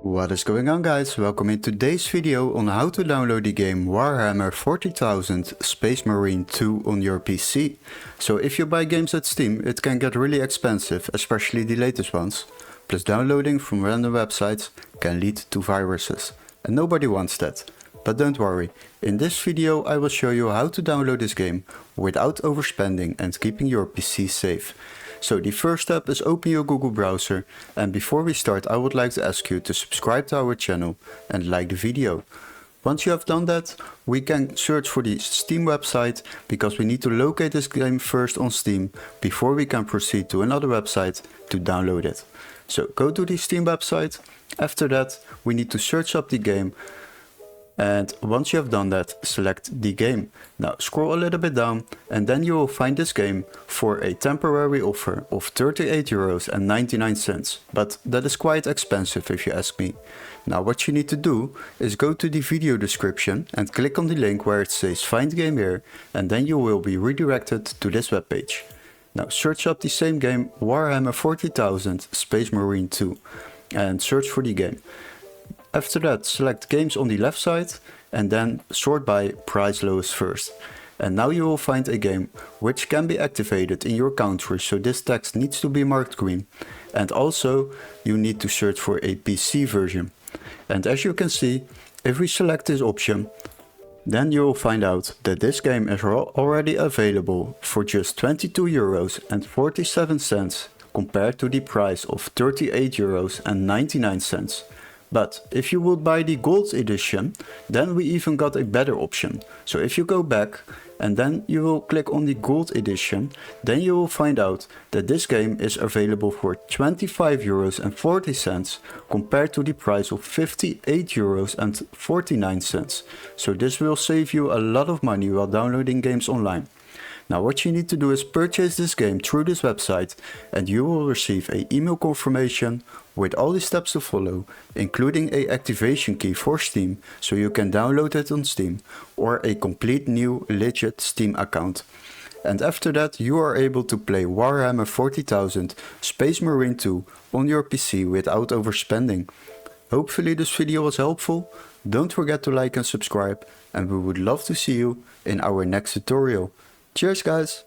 What is going on, guys? Welcome in today's video on how to download the game Warhammer 40.000 Space Marine 2 on your PC. So if you buy games at Steam, it can get really expensive, especially the latest ones. Plus downloading from random websites can lead to viruses, and nobody wants that. But don't worry, in this video I will show you how to download this game without overspending and keeping your PC safe. So the first step is open your Google browser, and before we start I would like to ask you to subscribe to our channel and like the video. Once you have done that, we can search for the Steam website, because we need to locate this game first on Steam before we can proceed to another website to download it. So go to the Steam website. After that we need to search up the game. And once you have done that, select the game. Now scroll a little bit down and then you will find this game for a temporary offer of €38.99. But that is quite expensive if you ask me. Now what you need to do is go to the video description and click on the link where it says find game here, and then you will be redirected to this webpage. Now search up the same game Warhammer 40.000 Space Marine 2 and search for the game. After that, select games on the left side and then sort by price lowest first. And now you will find a game which can be activated in your country, so this text needs to be marked green. And also you need to search for a PC version. And as you can see, if we select this option, then you will find out that this game is already available for just €22.47 compared to the price of €38.99. But if you would buy the gold edition, then we even got a better option. So if you go back and then you will click on the gold edition, then you will find out that this game is available for €25.40 compared to the price of €58.49. So this will save you a lot of money while downloading games online. Now what you need to do is purchase this game through this website, and you will receive an email confirmation with all the steps to follow, including a activation key for Steam so you can download it on Steam, or a complete new legit Steam account. And after that you are able to play Warhammer 40.000 Space Marine 2 on your PC without overspending. Hopefully this video was helpful. Don't forget to like and subscribe, and we would love to see you in our next tutorial. Cheers, guys!